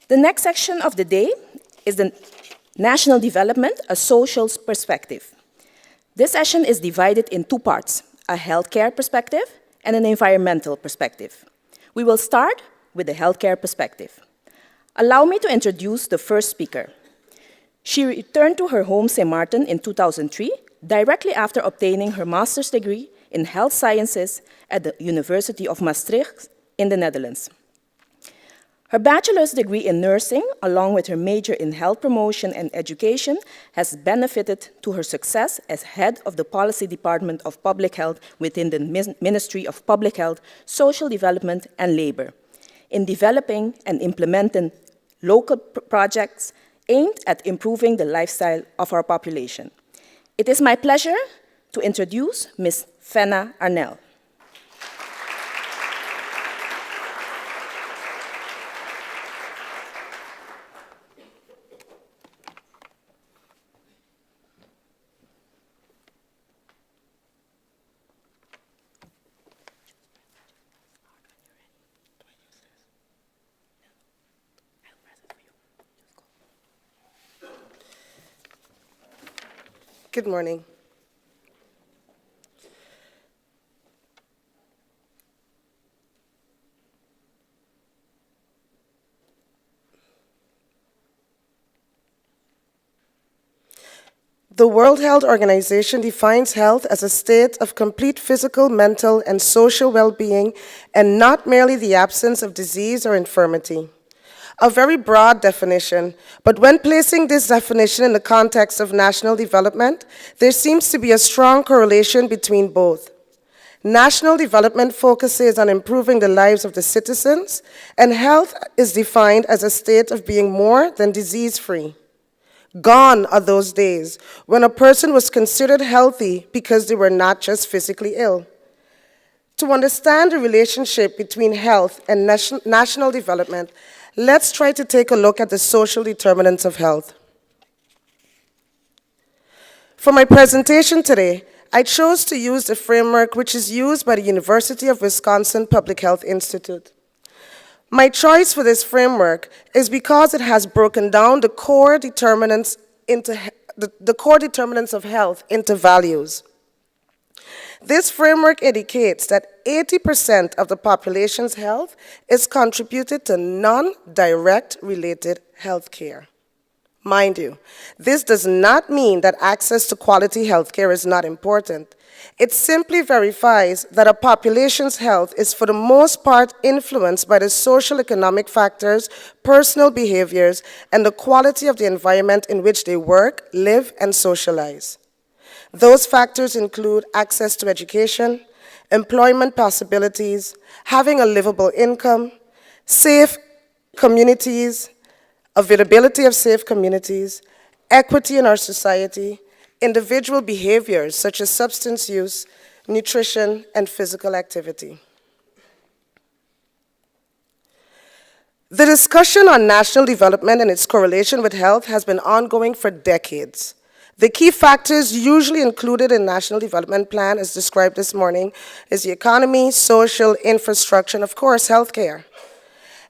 The next section of the day is the National Development, a Social Perspective. This session is divided in two parts, a healthcare perspective and an environmental perspective. We will start with the healthcare perspective. Allow me to introduce the first speaker. She returned to her home, St. Martin, in 2003, directly after obtaining her master's degree in health sciences at the University of Maastricht in the Netherlands. Her bachelor's degree in nursing, along with her major in health promotion and education, has benefited to her success as head of the Policy Department of Public Health within the Ministry of Public Health, Social Development and Labor, in developing and implementing local projects aimed at improving the lifestyle of our population. It is my pleasure to introduce Ms. Fenna Arnell. Good morning. The World Health Organization defines health as a state of complete physical, mental, and social well-being, and not merely the absence of disease or infirmity. A very broad definition, but when placing this definition in the context of national development, there seems to be a strong correlation between both. National development focuses on improving the lives of the citizens, and health is defined as a state of being more than disease-free. Gone are those days when a person was considered healthy because they were not just physically ill. To understand the relationship between health and national development, let's try to take a look at the social determinants of health. For my presentation today, I chose to use the framework which is used by the University of Wisconsin Public Health Institute. My choice for this framework is because it has broken down the core determinants of health into values. This framework indicates that 80% of the population's health is contributed to non-direct related health care. Mind you, this does not mean that access to quality health care is not important. It simply verifies that a population's health is for the most part influenced by the social economic factors, personal behaviors, and the quality of the environment in which they work, live, and socialize. Those factors include access to education, employment possibilities, having a livable income, safe communities, availability of safe communities, equity in our society, individual behaviors such as substance use, nutrition, and physical activity. The discussion on national development and its correlation with health has been ongoing for decades. The key factors usually included in National Development Plan, as described this morning, is the economy, social, infrastructure, and of course, healthcare.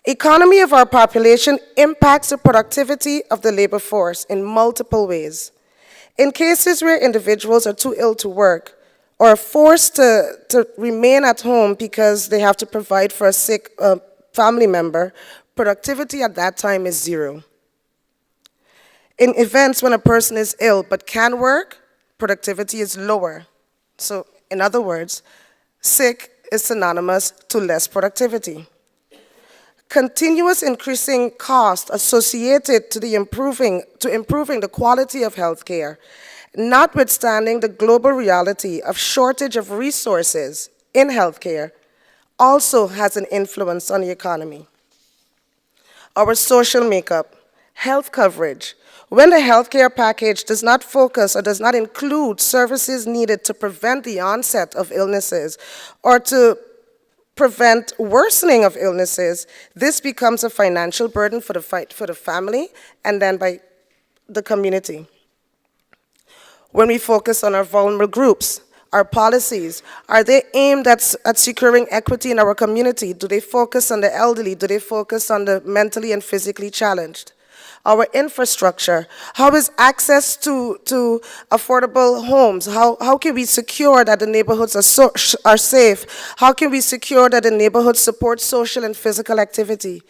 Economy of our population impacts the productivity of the labor force in multiple ways. In cases where individuals are too ill to work or are forced to remain at home because they have to provide for a sick family member, productivity at that time is zero. In events when a person is ill but can work, productivity is lower. So, in other words, sick is synonymous to less productivity. Continuous increasing cost associated to improving the quality of healthcare, notwithstanding the global reality of shortage of resources in healthcare, also has an influence on the economy. Our social makeup, health coverage. When the healthcare package does not focus or does not include services needed to prevent the onset of illnesses or to prevent worsening of illnesses, this becomes a financial burden for the family and then by the community. When we focus on our vulnerable groups, Our policies, are they aimed at securing equity in our community? Do they focus on the elderly? Do they focus on the mentally and physically challenged? Our infrastructure, how is access to affordable homes? How can we secure that the neighborhoods are safe? How can we secure that the neighborhoods support social and physical activity?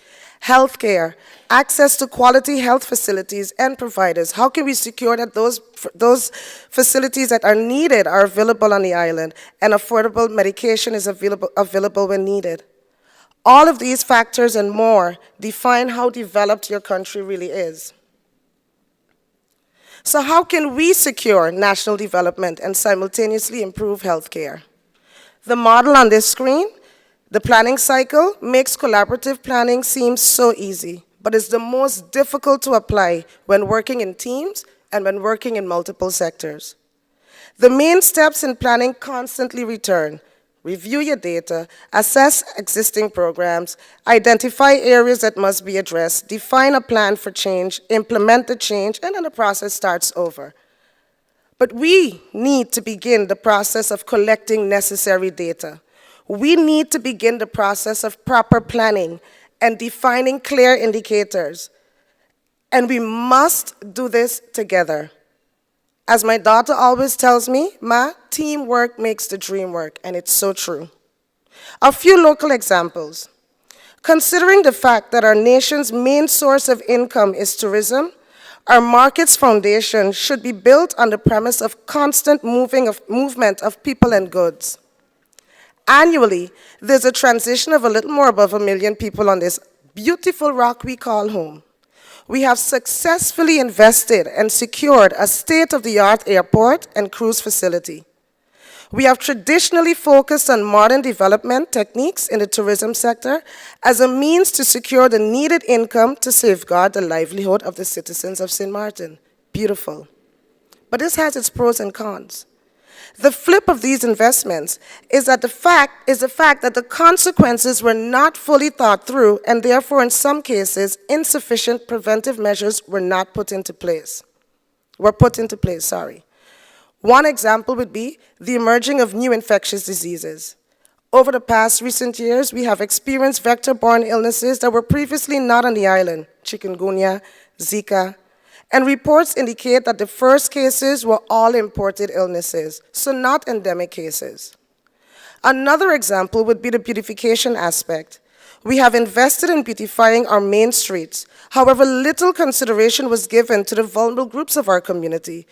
Healthcare, access to quality health facilities and providers. How can we secure that those facilities that are needed are available on the island and affordable medication is available when needed? All of these factors and more define how developed your country really is. So how can we secure national development and simultaneously improve healthcare? The model on this screen, the planning cycle, makes collaborative planning seem so easy, but it's the most difficult to apply when working in teams and when working in multiple sectors. The main steps in planning constantly return. Review your data, assess existing programs, identify areas that must be addressed, define a plan for change, implement the change, and then the process starts over. But we need to begin the process of collecting necessary data. We need to begin the process of proper planning and defining clear indicators. And we must do this together. As my daughter always tells me, Ma, teamwork makes the dream work, and it's so true. A few local examples. Considering the fact that our nation's main source of income is tourism, our market's foundation should be built on the premise of constant movement of people and goods. Annually, there's a transition of a little more above 1 million people on this beautiful rock we call home. We have successfully invested and secured a state-of-the-art airport and cruise facility. We have traditionally focused on modern development techniques in the tourism sector as a means to secure the needed income to safeguard the livelihood of the citizens of St. Martin. Beautiful. But this has its pros and cons. The flip of these investments is the fact that the consequences were not fully thought through, and therefore, in some cases, insufficient preventive measures were put into place. One example would be the emerging of new infectious diseases. Over the past recent years, we have experienced vector-borne illnesses that were previously not on the island, chikungunya, Zika, and reports indicate that the first cases were all imported illnesses, so not endemic cases. Another example would be the beautification aspect. We have invested in beautifying our main streets. However, little consideration was given to the vulnerable groups of our community.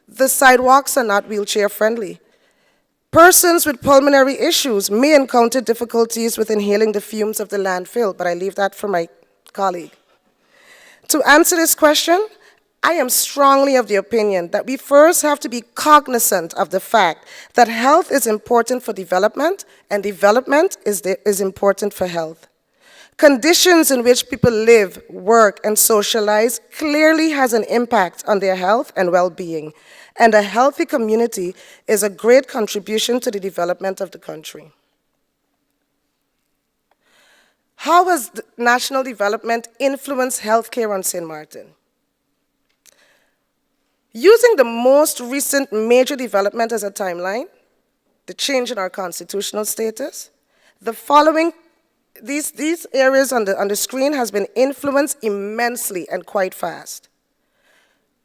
The sidewalks are not wheelchair-friendly. Persons with pulmonary issues may encounter difficulties with inhaling the fumes of the landfill, but I leave that for my colleague. To answer this question, I am strongly of the opinion that we first have to be cognizant of the fact that health is important for development, and development is important for health. Conditions in which people live, work, and socialize clearly has an impact on their health and well-being, and a healthy community is a great contribution to the development of the country. How has national development influenced healthcare on St. Martin? Using the most recent major development as a timeline, the change in our constitutional status, the following, these areas on the screen has been influenced immensely and quite fast.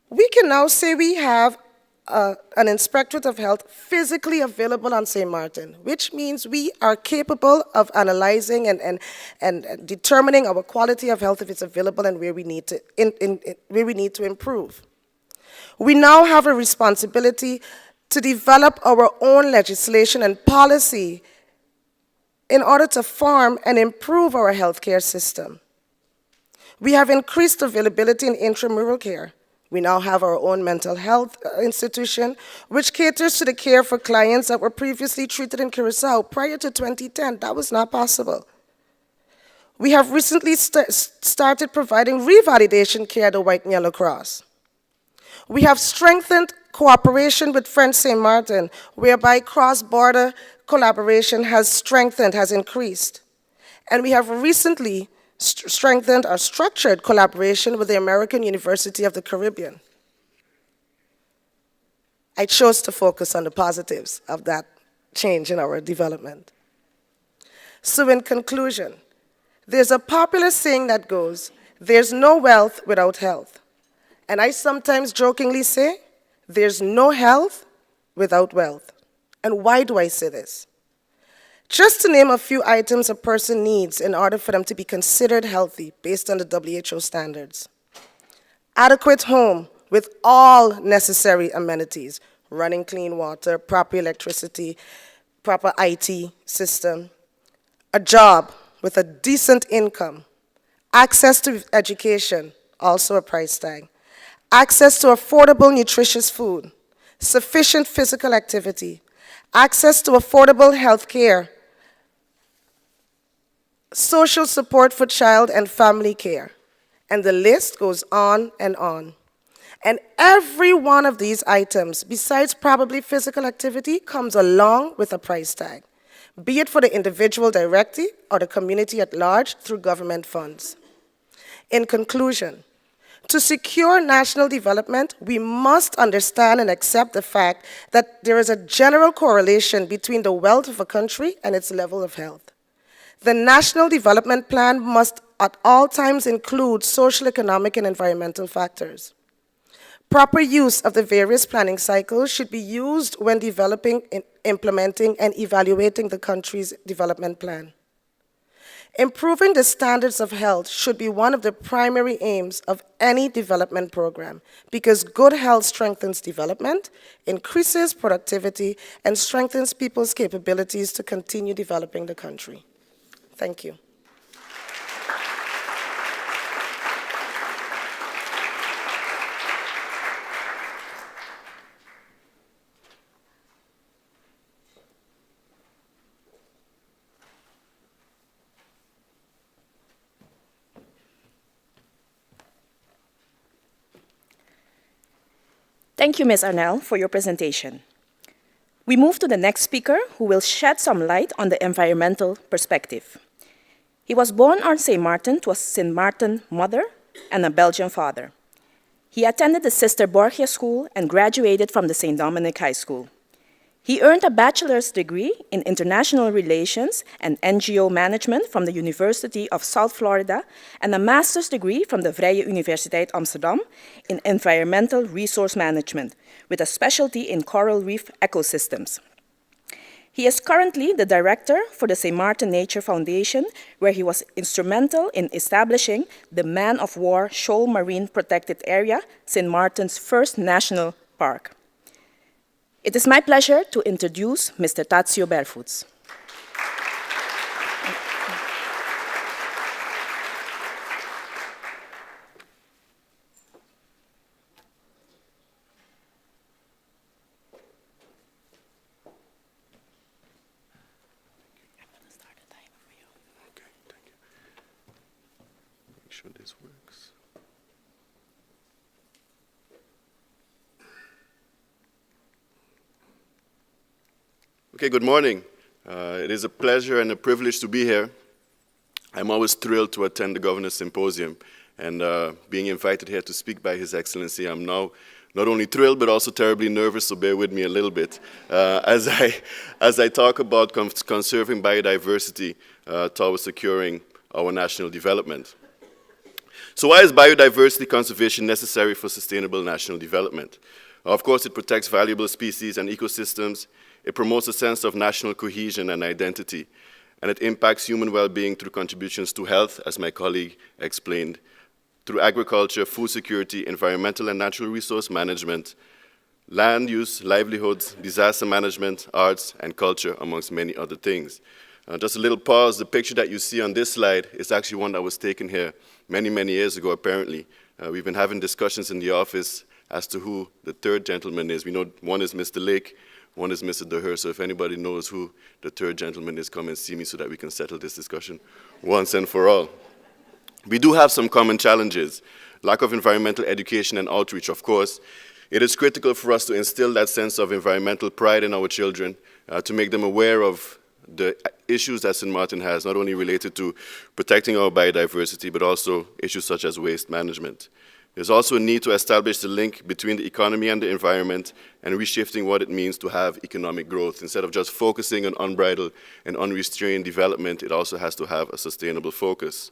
We can now say we have an Inspectorate of Health physically available on St. Martin, which means we are capable of analyzing and determining our quality of health if it's available and where we need to improve. We now have a responsibility to develop our own legislation and policy in order to form and improve our healthcare system. We have increased availability in intramural care. We now have our own mental health institution, which caters to the care for clients that were previously treated in Curacao. Prior to 2010, that was not possible. We have recently started providing revalidation care at the White and Yellow Cross. We have strengthened cooperation with French St. Martin, whereby cross-border collaboration has increased. And we have recently strengthened our structured collaboration with the American University of the Caribbean. I chose to focus on the positives of that change in our development. So in conclusion, there's a popular saying that goes, there's no wealth without health. And I sometimes jokingly say, there's no health without wealth. And why do I say this? Just to name a few items a person needs in order for them to be considered healthy based on the WHO standards. Adequate home with all necessary amenities, running clean water, proper electricity, proper IT system, a job with a decent income, access to education, also a price tag, access to affordable, nutritious food, sufficient physical activity, access to affordable health care, social support for child and family care, and the list goes on and on. And every one of these items, besides probably physical activity, comes along with a price tag, be it for the individual directly or the community at large through government funds. In conclusion, to secure national development, we must understand and accept the fact that there is a general correlation between the wealth of a country and its level of health. The National Development Plan must at all times include social, economic, and environmental factors. Proper use of the various planning cycles should be used when developing, implementing, and evaluating the country's development plan. Improving the standards of health should be one of the primary aims of any development program because good health strengthens development, increases productivity, and strengthens people's capabilities to continue developing the country. Thank you. Thank you, Ms. Arnell, for your presentation. We move to the next speaker, who will shed some light on the environmental perspective. He was born on St. Martin to a St. Martin mother and a Belgian father. He attended the Sister Borgia School and graduated from the St. Dominic High School. He earned a bachelor's degree in international relations and NGO management from the University of South Florida and a master's degree from the Vrije Universiteit Amsterdam in environmental resource management with a specialty in coral reef ecosystems. He is currently the director for the St. Martin Nature Foundation, where he was instrumental in establishing the Man of War Shoal Marine Protected Area, St. Martin's first national park. It is my pleasure to introduce Mr. Tazio Barefoots. Make sure this works. Okay, good morning. It is a pleasure and a privilege to be here. I'm always thrilled to attend the Governor's Symposium and being invited here to speak by His Excellency. I'm now not only thrilled but also terribly nervous, so bear with me a little bit as I talk about conserving biodiversity towards securing our national development. So why is biodiversity conservation necessary for sustainable national development? Of course, it protects valuable species and ecosystems. It promotes a sense of national cohesion and identity, and it impacts human well-being through contributions to health, as my colleague explained, through agriculture, food security, environmental and natural resource management, land use, livelihoods, disaster management, arts, and culture, amongst many other things. Just a little pause, the picture that you see on this slide is actually one that was taken here many, many years ago, apparently. We've been having discussions in the office as to who the third gentleman is. We know one is Mr. Lake, one is Mr. DeHer, so if anybody knows who the third gentleman is, come and see me so that we can settle this discussion once and for all. We do have some common challenges. Lack of environmental education and outreach, of course. It is critical for us to instill that sense of environmental pride in our children, to make them aware of the issues that St. Martin has, not only related to protecting our biodiversity, but also issues such as waste management. There's also a need to establish the link between the economy and the environment and reshifting what it means to have economic growth. Instead of just focusing on unbridled and unrestrained development, it also has to have a sustainable focus.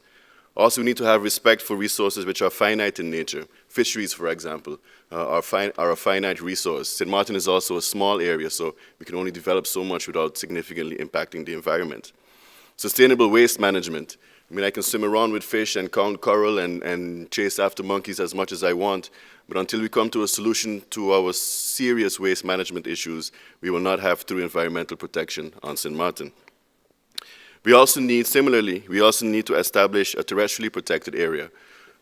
Also, we need to have respect for resources which are finite in nature. Fisheries, for example, are a finite resource. St. Martin is also a small area, so we can only develop so much without significantly impacting the environment. Sustainable waste management. I mean, I can swim around with fish and count coral and chase after monkeys as much as I want, but until we come to a solution to our serious waste management issues, we will not have true environmental protection on St. Martin. Similarly, we also need to establish a terrestrially protected area.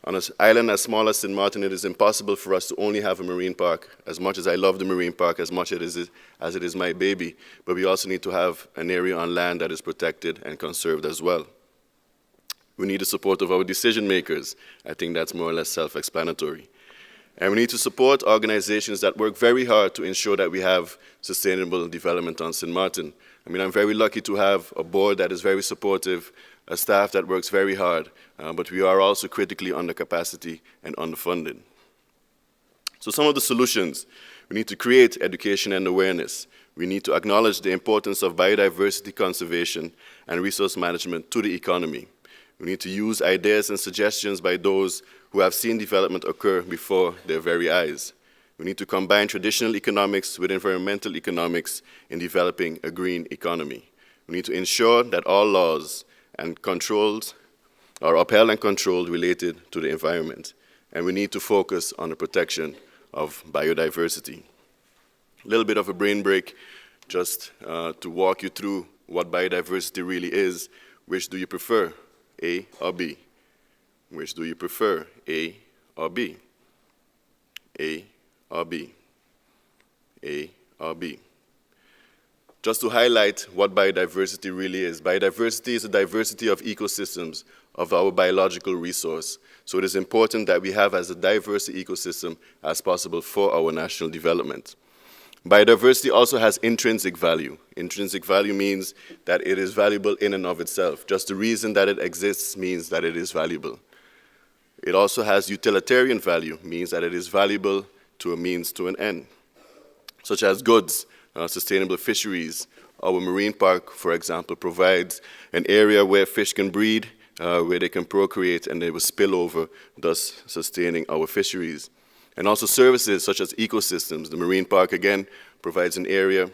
On an island as small as St. Martin, it is impossible for us to only have a marine park. As much as I love the marine park, as much as it is my baby, but we also need to have an area on land that is protected and conserved as well. We need the support of our decision makers. I think that's more or less self-explanatory. And we need to support organizations that work very hard to ensure that we have sustainable development on St. Martin. I mean, I'm very lucky to have a board that is very supportive, a staff that works very hard, but we are also critically under capacity and underfunded. So some of the solutions: we need to create education and awareness. We need to acknowledge the importance of biodiversity conservation and resource management to the economy. We need to use ideas and suggestions by those who have seen development occur before their very eyes. We need to combine traditional economics with environmental economics in developing a green economy. We need to ensure that all laws and controls are upheld and controlled related to the environment. And we need to focus on the protection of biodiversity. A little bit of a brain break just to walk you through what biodiversity really is. Which do you prefer, A or B? Which do you prefer, A or B? A or B? A or B? Just to highlight what biodiversity really is. Biodiversity is a diversity of ecosystems of our biological resource. So it is important that we have as diverse ecosystem as possible for our national development. Biodiversity also has intrinsic value. Intrinsic value means that it is valuable in and of itself. Just the reason that it exists means that it is valuable. It also has utilitarian value, means that it is valuable to a means to an end, such as goods, sustainable fisheries. Our marine park, for example, provides an area where fish can breed, where they can procreate, and they will spill over, thus sustaining our fisheries. And also services such as ecosystems. The marine park, again, provides an area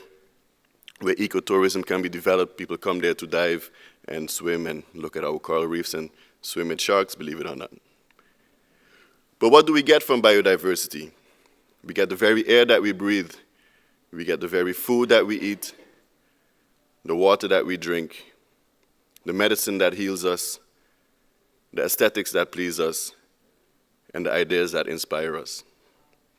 where ecotourism can be developed. People come there to dive and swim and look at our coral reefs and swim with sharks, believe it or not. But what do we get from biodiversity? We get the very air that we breathe. We get the very food that we eat, the water that we drink, the medicine that heals us, the aesthetics that please us, and the ideas that inspire us.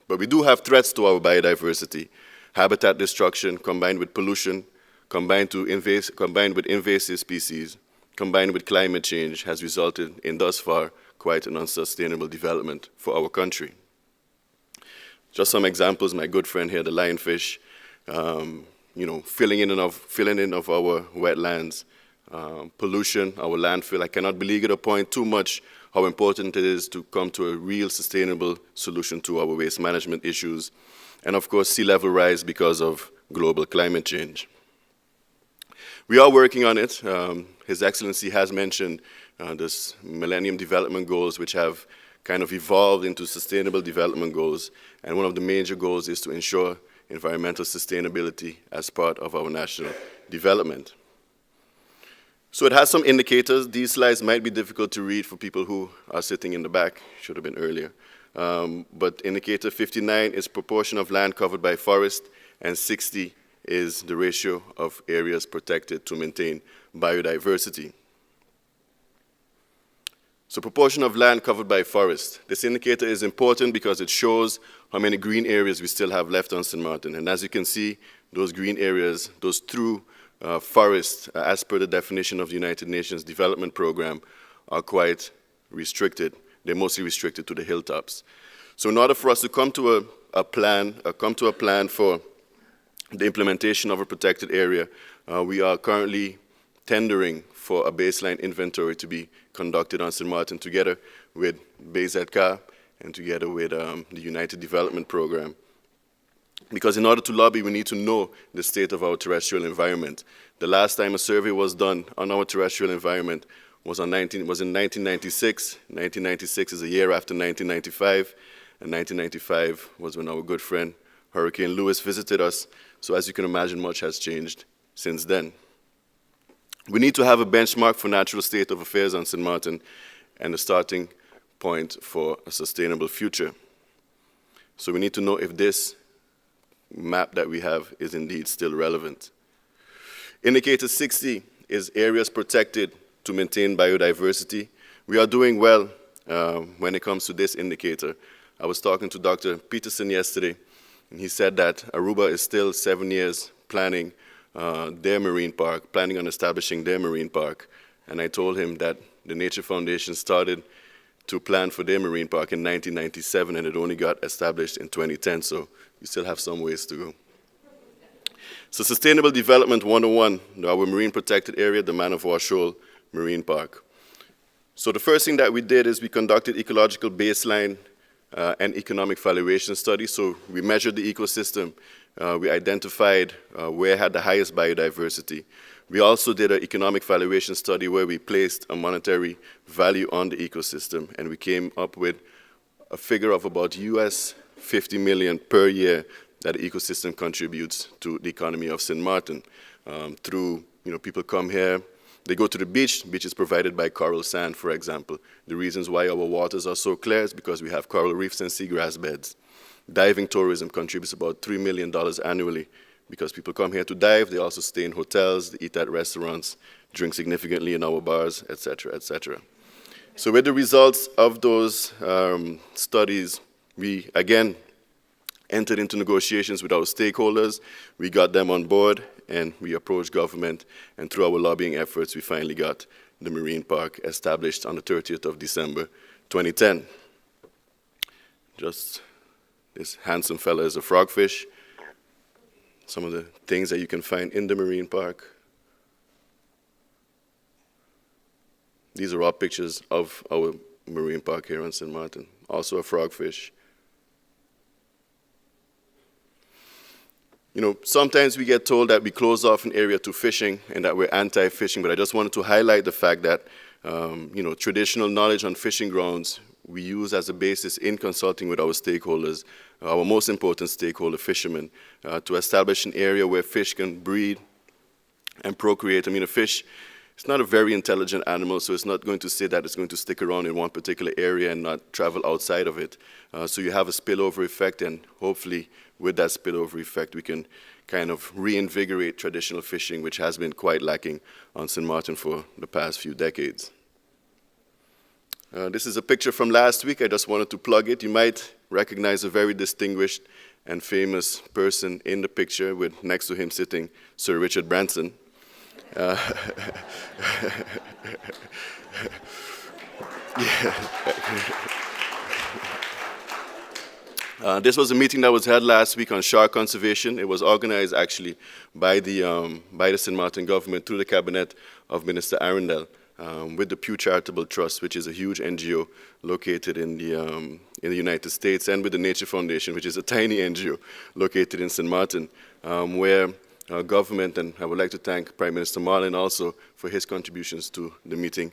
But we do have threats to our biodiversity. Habitat destruction combined with pollution, combined with invasive species, combined with climate change has resulted in thus far quite an unsustainable development for our country. Just some examples, my good friend here, the lionfish, filling in of our wetlands, pollution, our landfill. I cannot belabor the point too much how important it is to come to a real sustainable solution to our waste management issues. And of course, sea level rise because of global climate change. We are working on it. His Excellency has mentioned this Millennium Development Goals, which have kind of evolved into Sustainable Development Goals. And one of the major goals is to ensure environmental sustainability as part of our national development. So it has some indicators. These slides might be difficult to read for people who are sitting in the back. Should have been earlier. But indicator 59 is proportion of land covered by forest, and 60 is the ratio of areas protected to maintain biodiversity. So proportion of land covered by forest. This indicator is important because it shows how many green areas we still have left on St. Martin. And as you can see, those green areas, those true forests, as per the definition of the United Nations Development Program, are quite restricted. They're mostly restricted to the hilltops. So in order for us to come to a plan for the implementation of a protected area, we are currently tendering for a baseline inventory to be conducted on St. Martin together with BZK and together with the United Development Program. Because in order to lobby, we need to know the state of our terrestrial environment. The last time a survey was done on our terrestrial environment was in 1996. 1996 is a year after 1995, and 1995 was when our good friend Hurricane Lewis visited us. So as you can imagine, much has changed since then. We need to have a benchmark for natural state of affairs on St. Martin and a starting point for a sustainable future. So we need to know if this map that we have is indeed still relevant. Indicator 60 is areas protected to maintain biodiversity. We are doing well when it comes to this indicator. I was talking to Dr. Peterson yesterday, and he said that Aruba is still 7 years planning their marine park, planning on establishing their marine park. And I told him that the Nature Foundation started to plan for their marine park in 1997, and it only got established in 2010, so you still have some ways to go. So Sustainable Development 101, our marine protected area, the Man of War Shoal Marine Park. So the first thing that we did is we conducted ecological baseline and economic valuation studies. So we measured the ecosystem. We identified where it had the highest biodiversity. We also did an economic valuation study where we placed a monetary value on the ecosystem, and we came up with a figure of about US 50 million per year that the ecosystem contributes to the economy of St. Martin. Through, people come here, they go to the beach. Beach is provided by coral sand, for example. The reasons why our waters are so clear is because we have coral reefs and seagrass beds. Diving tourism contributes about $3 million annually because people come here to dive. They also stay in hotels, they eat at restaurants, drink significantly in our bars, etc., etc. So with the results of those studies, we again entered into negotiations with our stakeholders. We got them on board, and we approached government, and through our lobbying efforts, we finally got the marine park established on the 30th of December, 2010. Just this handsome fella is a frogfish. Some of the things that you can find in the marine park. These are all pictures of our marine park here on St. Martin. Also a frogfish. Sometimes we get told that we close off an area to fishing and that we're anti-fishing, but I just wanted to highlight the fact that, traditional knowledge on fishing grounds we use as a basis in consulting with our stakeholders, our most important stakeholder, fishermen, to establish an area where fish can breed and procreate. A fish, it's not a very intelligent animal, so it's not going to say that it's going to stick around in one particular area and not travel outside of it. So you have a spillover effect, and hopefully with that spillover effect, we can kind of reinvigorate traditional fishing, which has been quite lacking on St. Martin for the past few decades. This is a picture from last week. I just wanted to plug it. You might recognize a very distinguished and famous person in the picture, with next to him sitting Sir Richard Branson. This was a meeting that was held last week on shark conservation. It was organized actually by the St. Martin government through the cabinet of Minister Arundel, with the Pew Charitable Trust, which is a huge NGO located in the United States, and with the Nature Foundation, which is a tiny NGO located in St. Martin, where government, and I would like to thank Prime Minister Marlin also for his contributions to the meeting.